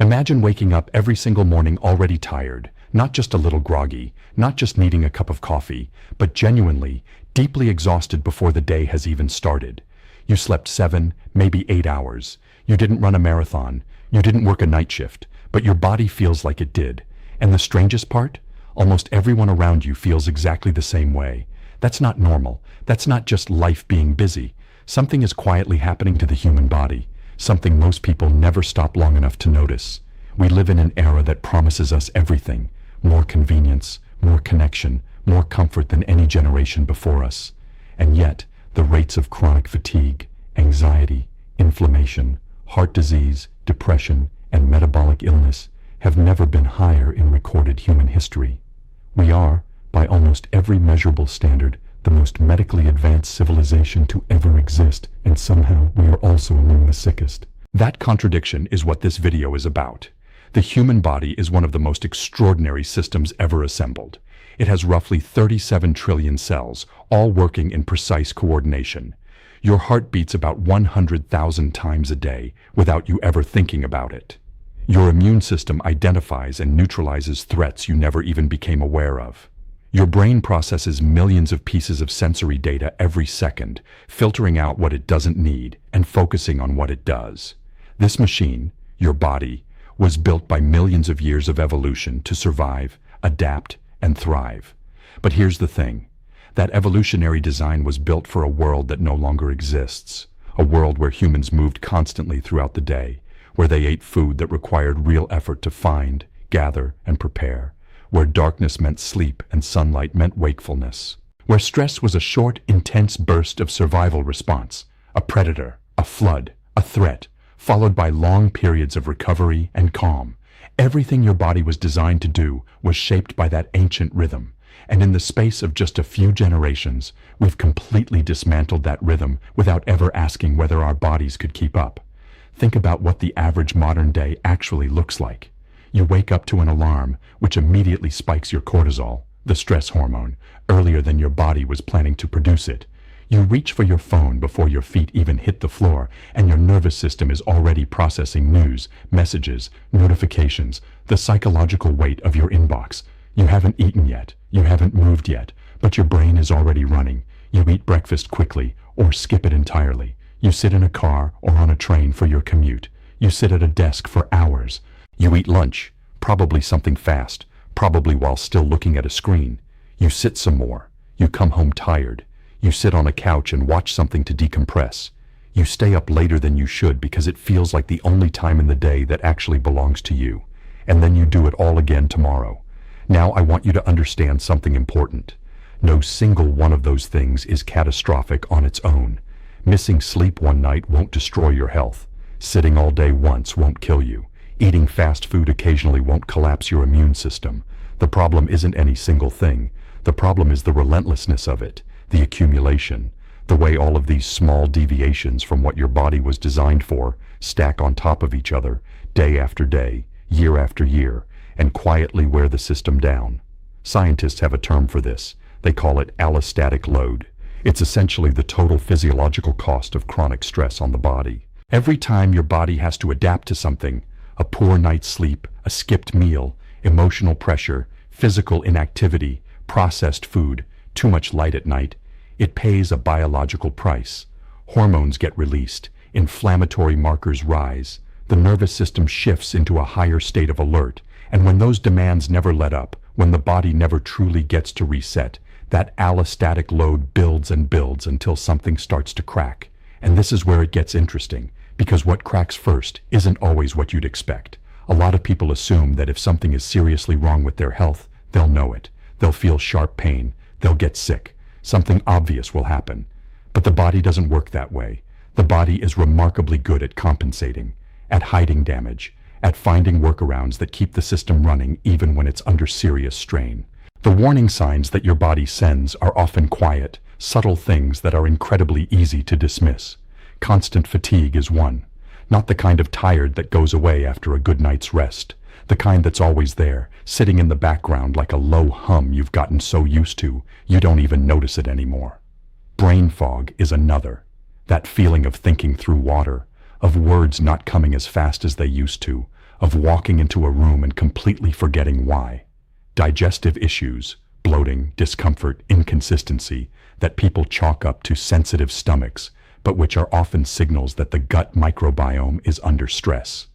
Imagine waking up every single morning already tired, not just a little groggy, not just needing a cup of coffee, but genuinely, deeply exhausted before the day has even started. You slept 7, maybe 8 hours. You didn't run a marathon. You didn't work a night shift, but your body feels like it did. And the strangest part? Almost everyone around you feels exactly the same way. That's not normal. That's not just life being busy. Something is quietly happening to the human body. Something most people never stop long enough to notice. We live in an era that promises us everything. More convenience, more connection, more comfort than any generation before us. And yet, the rates of chronic fatigue, anxiety, inflammation, heart disease, depression, and metabolic illness have never been higher in recorded human history. We are, by almost every measurable standard, the most medically advanced civilization to ever exist, and somehow we are also among the sickest. That contradiction is what this video is about. The human body is one of the most extraordinary systems ever assembled. It has roughly 37 trillion cells, all working in precise coordination. Your heart beats about 100,000 times a day without you ever thinking about it. Your immune system identifies and neutralizes threats you never even became aware of. Your brain processes millions of pieces of sensory data every second, filtering out what it doesn't need and focusing on what it does. This machine, your body, was built by millions of years of evolution to survive, adapt, and thrive. But here's the thing. That evolutionary design was built for a world that no longer exists. A world where humans moved constantly throughout the day, where they ate food that required real effort to find, gather, and prepare, where darkness meant sleep and sunlight meant wakefulness, where stress was a short, intense burst of survival response, a predator, a flood, a threat, followed by long periods of recovery and calm. Everything your body was designed to do was shaped by that ancient rhythm, and in the space of just a few generations, we've completely dismantled that rhythm without ever asking whether our bodies could keep up. Think about what the average modern day actually looks like. You wake up to an alarm, which immediately spikes your cortisol, the stress hormone, earlier than your body was planning to produce it. You reach for your phone before your feet even hit the floor, and your nervous system is already processing news, messages, notifications, the psychological weight of your inbox. You haven't eaten yet, you haven't moved yet, but your brain is already running. You eat breakfast quickly, or skip it entirely. You sit in a car or on a train for your commute. You sit at a desk for hours. You eat lunch, probably something fast, probably while still looking at a screen. You sit some more. You come home tired. You sit on a couch and watch something to decompress. You stay up later than you should because it feels like the only time in the day that actually belongs to you. And then you do it all again tomorrow. Now I want you to understand something important. No single one of those things is catastrophic on its own. Missing sleep one night won't destroy your health. Sitting all day once won't kill you. Eating fast food occasionally won't collapse your immune system. The problem isn't any single thing. The problem is the relentlessness of it, the accumulation, the way all of these small deviations from what your body was designed for stack on top of each other, day after day, year after year, and quietly wear the system down. Scientists have a term for this. They call it allostatic load. It's essentially the total physiological cost of chronic stress on the body. Every time your body has to adapt to something, a poor night's sleep, a skipped meal, emotional pressure, physical inactivity, processed food, too much light at night, it pays a biological price. Hormones get released, inflammatory markers rise, the nervous system shifts into a higher state of alert, and when those demands never let up, when the body never truly gets to reset, that allostatic load builds and builds until something starts to crack. And this is where it gets interesting, because what cracks first isn't always what you'd expect. A lot of people assume that if something is seriously wrong with their health, they'll know it. They'll feel sharp pain. They'll get sick. Something obvious will happen. But the body doesn't work that way. The body is remarkably good at compensating, at hiding damage, at finding workarounds that keep the system running even when it's under serious strain. The warning signs that your body sends are often quiet, subtle things that are incredibly easy to dismiss. Constant fatigue is one. Not the kind of tired that goes away after a good night's rest. The kind that's always there, sitting in the background like a low hum you've gotten so used to, you don't even notice it anymore. Brain fog is another. That feeling of thinking through water, of words not coming as fast as they used to, of walking into a room and completely forgetting why. Digestive issues, bloating, discomfort, inconsistency that people chalk up to sensitive stomachs, but which are often signals that the gut microbiome is under stress.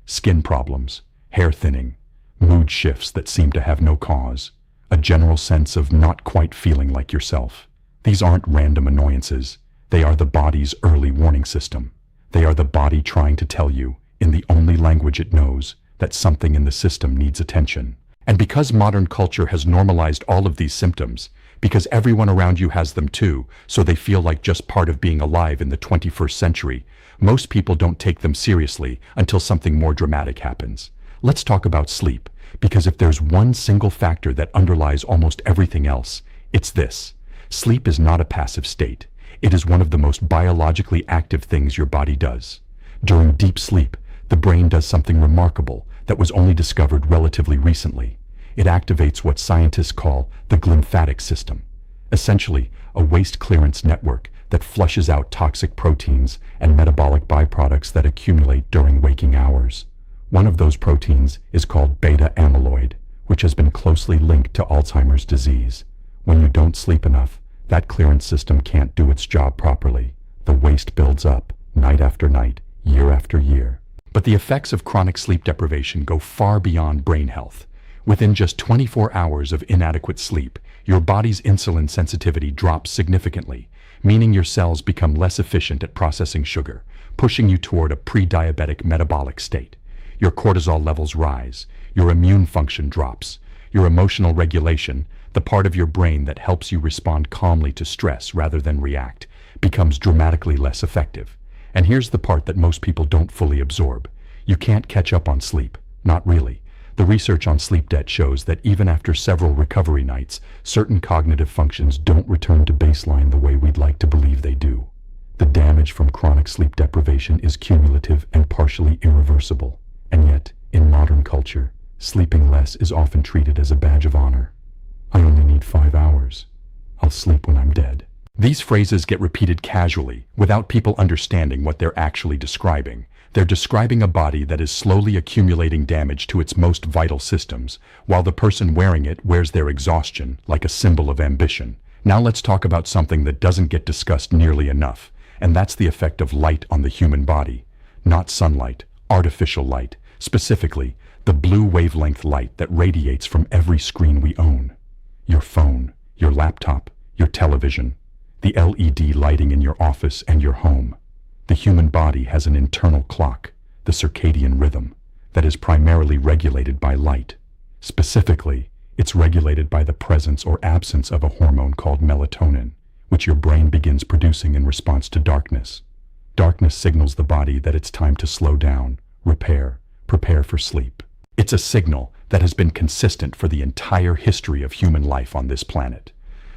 Skin problems, hair thinning, mood shifts that seem to have no cause, a general sense of not quite feeling like yourself. These aren't random annoyances. They are the body's early warning system. They are the body trying to tell you, in the only language it knows, that something in the system needs attention. And because modern culture has normalized all of these symptoms, because everyone around you has them too, so they feel like just part of being alive in the 21st century, most people don't take them seriously until something more dramatic happens. Let's talk about sleep, because if there's one single factor that underlies almost everything else, it's this. Sleep is not a passive state. It is one of the most biologically active things your body does. During deep sleep, the brain does something remarkable that was only discovered relatively recently. It activates what scientists call the glymphatic system, essentially a waste clearance network that flushes out toxic proteins and metabolic byproducts that accumulate during waking hours. One of those proteins is called beta amyloid, which has been closely linked to Alzheimer's disease. When you don't sleep enough, that clearance system can't do its job properly. The waste builds up, night after night, year after year. But the effects of chronic sleep deprivation go far beyond brain health. Within just 24 hours of inadequate sleep, your body's insulin sensitivity drops significantly, meaning your cells become less efficient at processing sugar, pushing you toward a pre-diabetic metabolic state. Your cortisol levels rise, your immune function drops, your emotional regulation, the part of your brain that helps you respond calmly to stress rather than react, becomes dramatically less effective. And here's the part that most people don't fully absorb. You can't catch up on sleep. Not really. The research on sleep debt shows that even after several recovery nights, certain cognitive functions don't return to baseline the way we'd like to believe they do. The damage from chronic sleep deprivation is cumulative and partially irreversible. And yet, in modern culture, sleeping less is often treated as a badge of honor. I only need 5 hours. I'll sleep when I'm dead. These phrases get repeated casually, without people understanding what they're actually describing. They're describing a body that is slowly accumulating damage to its most vital systems, while the person wearing it wears their exhaustion like a symbol of ambition. Now let's talk about something that doesn't get discussed nearly enough, and that's the effect of light on the human body. Not sunlight, artificial light, specifically the blue wavelength light that radiates from every screen we own. Your phone, your laptop, your television, the LED lighting in your office and your home. The human body has an internal clock, the circadian rhythm, that is primarily regulated by light. Specifically, it's regulated by the presence or absence of a hormone called melatonin, which your brain begins producing in response to darkness. Darkness signals the body that it's time to slow down, repair, prepare for sleep. It's a signal that has been consistent for the entire history of human life on this planet.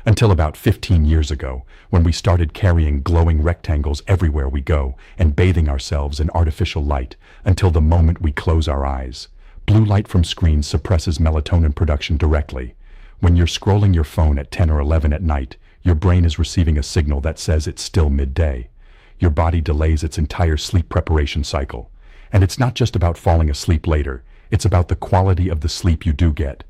Until about 15 years ago, when we started carrying glowing rectangles everywhere we go and bathing ourselves in artificial light until the moment we close our eyes. Blue light from screens suppresses melatonin production directly. When you're scrolling your phone at 10 or 11 at night, your brain is receiving a signal that says it's still midday. Your body delays its entire sleep preparation cycle. And it's not just about falling asleep later, it's about the quality of the sleep you do get.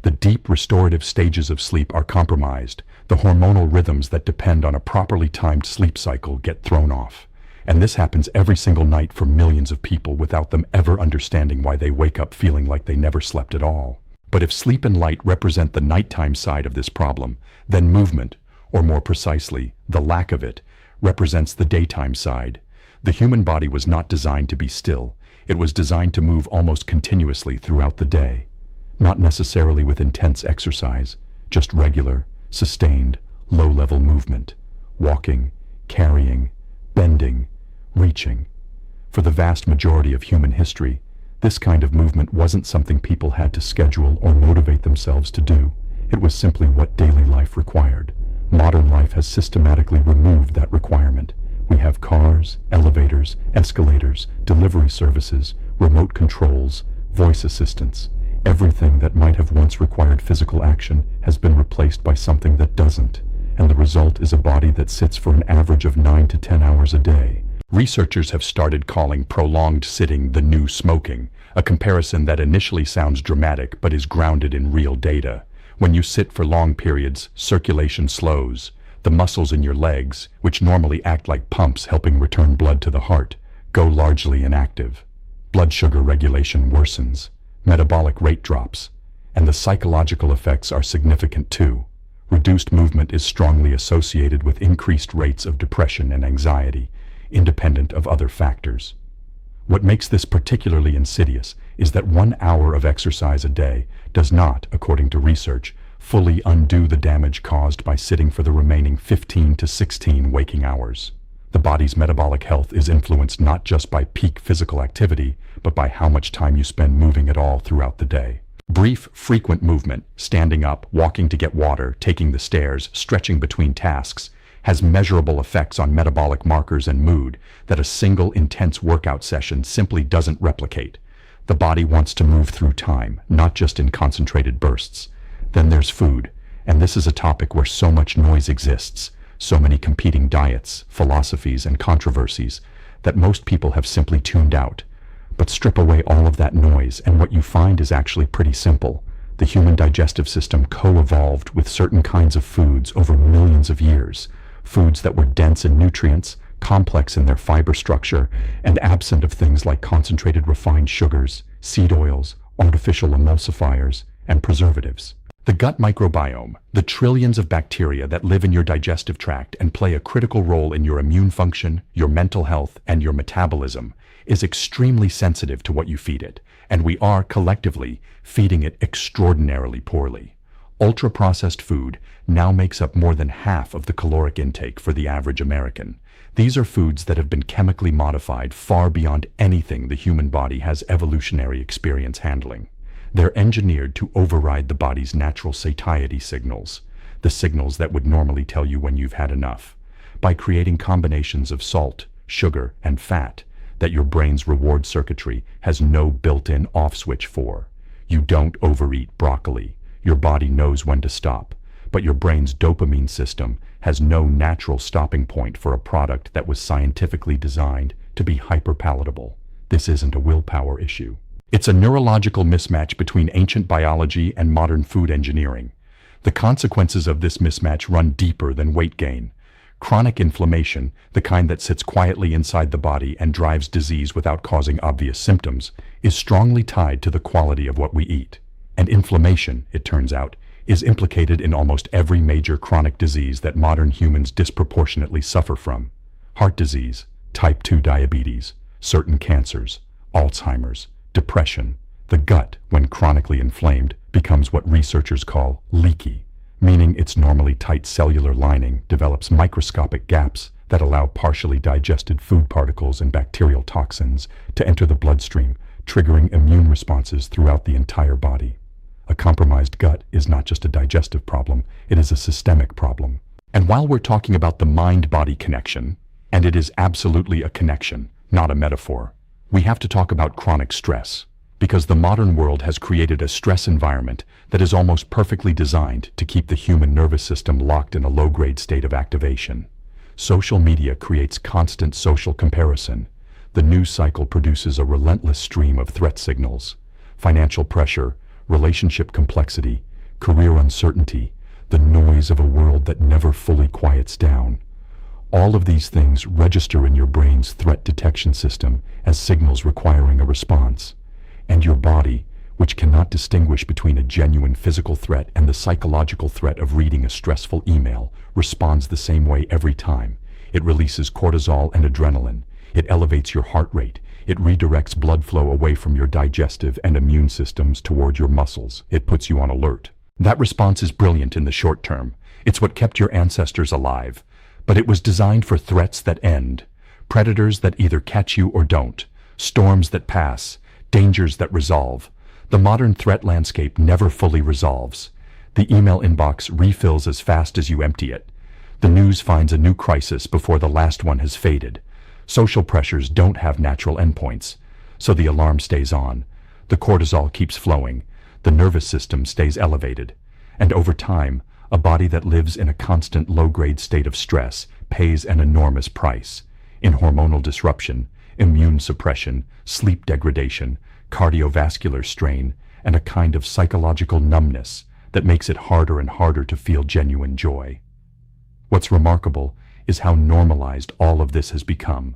The deep restorative stages of sleep are compromised. The hormonal rhythms that depend on a properly timed sleep cycle get thrown off. And this happens every single night for millions of people without them ever understanding why they wake up feeling like they never slept at all. But if sleep and light represent the nighttime side of this problem, then movement, or more precisely, the lack of it, represents the daytime side. The human body was not designed to be still. It was designed to move almost continuously throughout the day. Not necessarily with intense exercise, just regular, sustained, low-level movement, walking, carrying, bending, reaching. For the vast majority of human history, this kind of movement wasn't something people had to schedule or motivate themselves to do. It was simply what daily life required. Modern life has systematically removed that requirement. We have cars, elevators, escalators, delivery services, remote controls, voice assistants. Everything that might have once required physical action has been replaced by something that doesn't, and the result is a body that sits for an average of 9 to 10 hours a day. Researchers have started calling prolonged sitting the new smoking, a comparison that initially sounds dramatic but is grounded in real data. When you sit for long periods, circulation slows. The muscles in your legs, which normally act like pumps helping return blood to the heart, go largely inactive. Blood sugar regulation worsens, metabolic rate drops, and the psychological effects are significant too. Reduced movement is strongly associated with increased rates of depression and anxiety, independent of other factors. What makes this particularly insidious is that 1 hour of exercise a day does not, according to research, fully undo the damage caused by sitting for the remaining 15 to 16 waking hours. The body's metabolic health is influenced not just by peak physical activity, but by how much time you spend moving at all throughout the day. Brief, frequent movement, standing up, walking to get water, taking the stairs, stretching between tasks, has measurable effects on metabolic markers and mood that a single intense workout session simply doesn't replicate. The body wants to move through time, not just in concentrated bursts. Then there's food, and this is a topic where so much noise exists, so many competing diets, philosophies, and controversies, that most people have simply tuned out. But strip away all of that noise, and what you find is actually pretty simple. The human digestive system co-evolved with certain kinds of foods over millions of years. Foods that were dense in nutrients, complex in their fiber structure, and absent of things like concentrated refined sugars, seed oils, artificial emulsifiers, and preservatives. The gut microbiome, the trillions of bacteria that live in your digestive tract and play a critical role in your immune function, your mental health, and your metabolism, is extremely sensitive to what you feed it, and we are, collectively, feeding it extraordinarily poorly. Ultra-processed food now makes up more than half of the caloric intake for the average American. These are foods that have been chemically modified far beyond anything the human body has evolutionary experience handling. They're engineered to override the body's natural satiety signals, the signals that would normally tell you when you've had enough, by creating combinations of salt, sugar, and fat that your brain's reward circuitry has no built-in off switch for. You don't overeat broccoli. Your body knows when to stop, but your brain's dopamine system has no natural stopping point for a product that was scientifically designed to be hyperpalatable. This isn't a willpower issue. It's a neurological mismatch between ancient biology and modern food engineering. The consequences of this mismatch run deeper than weight gain. Chronic inflammation, the kind that sits quietly inside the body and drives disease without causing obvious symptoms, is strongly tied to the quality of what we eat. And inflammation, it turns out, is implicated in almost every major chronic disease that modern humans disproportionately suffer from. Heart disease, type 2 diabetes, certain cancers, Alzheimer's, depression. The gut, when chronically inflamed, becomes what researchers call leaky, meaning its normally tight cellular lining develops microscopic gaps that allow partially digested food particles and bacterial toxins to enter the bloodstream, triggering immune responses throughout the entire body. A compromised gut is not just a digestive problem, it is a systemic problem. And while we're talking about the mind-body connection, and it is absolutely a connection, not a metaphor, we have to talk about chronic stress, because the modern world has created a stress environment that is almost perfectly designed to keep the human nervous system locked in a low-grade state of activation. Social media creates constant social comparison. The news cycle produces a relentless stream of threat signals. Financial pressure, relationship complexity, career uncertainty, the noise of a world that never fully quiets down. All of these things register in your brain's threat detection system as signals requiring a response. And your body, which cannot distinguish between a genuine physical threat and the psychological threat of reading a stressful email, responds the same way every time. It releases cortisol and adrenaline. It elevates your heart rate. It redirects blood flow away from your digestive and immune systems toward your muscles. It puts you on alert. That response is brilliant in the short term. It's what kept your ancestors alive. But it was designed for threats that end, predators that either catch you or don't, storms that pass, dangers that resolve. The modern threat landscape never fully resolves. The email inbox refills as fast as you empty it. The news finds a new crisis before the last one has faded. Social pressures don't have natural endpoints, so the alarm stays on. The cortisol keeps flowing. The nervous system stays elevated. And over time, a body that lives in a constant low-grade state of stress pays an enormous price. in hormonal disruption, immune suppression, sleep degradation, cardiovascular strain, and a kind of psychological numbness that makes it harder and harder to feel genuine joy. What's remarkable is how normalized all of this has become.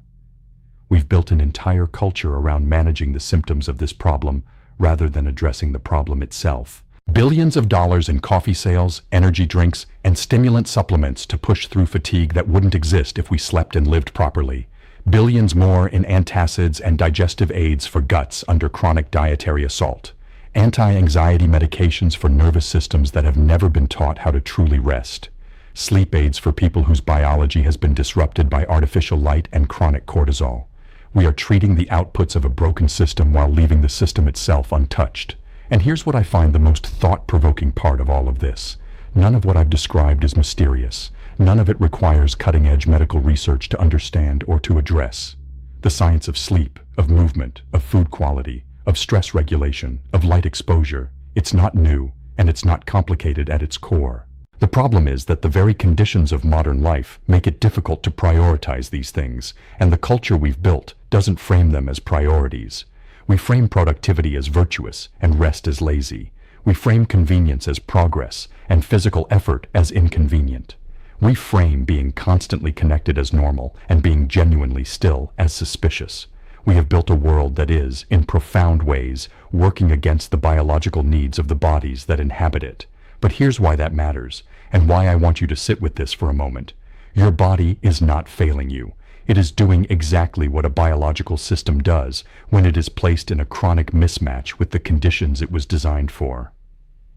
We've built an entire culture around managing the symptoms of this problem rather than addressing the problem itself. Billions of dollars in coffee sales, energy drinks, and stimulant supplements to push through fatigue that wouldn't exist if we slept and lived properly. Billions more in antacids and digestive aids for guts under chronic dietary assault. Anti-anxiety medications for nervous systems that have never been taught how to truly rest. Sleep aids for people whose biology has been disrupted by artificial light and chronic cortisol. We are treating the outputs of a broken system while leaving the system itself untouched. And here's what I find the most thought-provoking part of all of this. None of what I've described is mysterious. None of it requires cutting-edge medical research to understand or to address. The science of sleep, of movement, of food quality, of stress regulation, of light exposure, it's not new, and it's not complicated at its core. The problem is that the very conditions of modern life make it difficult to prioritize these things, and the culture we've built doesn't frame them as priorities. We frame productivity as virtuous and rest as lazy. We frame convenience as progress and physical effort as inconvenient. We frame being constantly connected as normal and being genuinely still as suspicious. We have built a world that is, in profound ways, working against the biological needs of the bodies that inhabit it. But here's why that matters, and why I want you to sit with this for a moment. Your body is not failing you. It is doing exactly what a biological system does when it is placed in a chronic mismatch with the conditions it was designed for.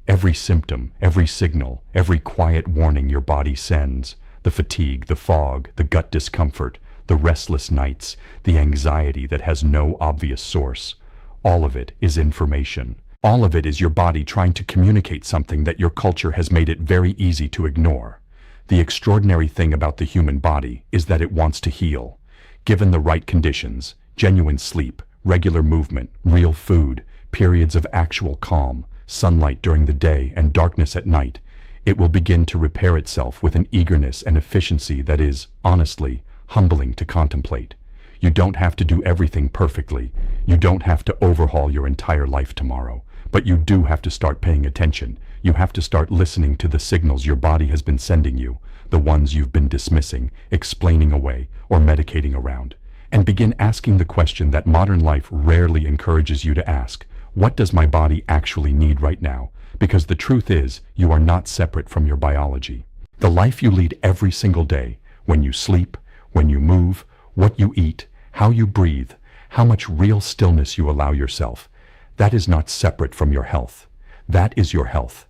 Every symptom, every signal, every quiet warning your body sends, the fatigue, the fog, the gut discomfort, the restless nights, the anxiety that has no obvious source, all of it is information. All of it is your body trying to communicate something that your culture has made it very easy to ignore. The extraordinary thing about the human body is that it wants to heal. Given the right conditions, genuine sleep, regular movement, real food, periods of actual calm, sunlight during the day and darkness at night, it will begin to repair itself with an eagerness and efficiency that is, honestly, humbling to contemplate. You don't have to do everything perfectly. You don't have to overhaul your entire life tomorrow. But you do have to start paying attention. You have to start listening to the signals your body has been sending you, the ones you've been dismissing, explaining away, or medicating around. And begin asking the question that modern life rarely encourages you to ask. What does my body actually need right now? Because the truth is, you are not separate from your biology. The life you lead every single day, when you sleep, when you move, what you eat, how you breathe, how much real stillness you allow yourself, that is not separate from your health. That is your health.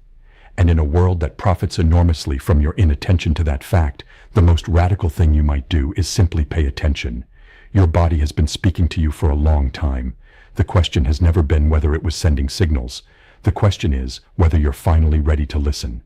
And in a world that profits enormously from your inattention to that fact, the most radical thing you might do is simply pay attention. Your body has been speaking to you for a long time. The question has never been whether it was sending signals. The question is whether you're finally ready to listen.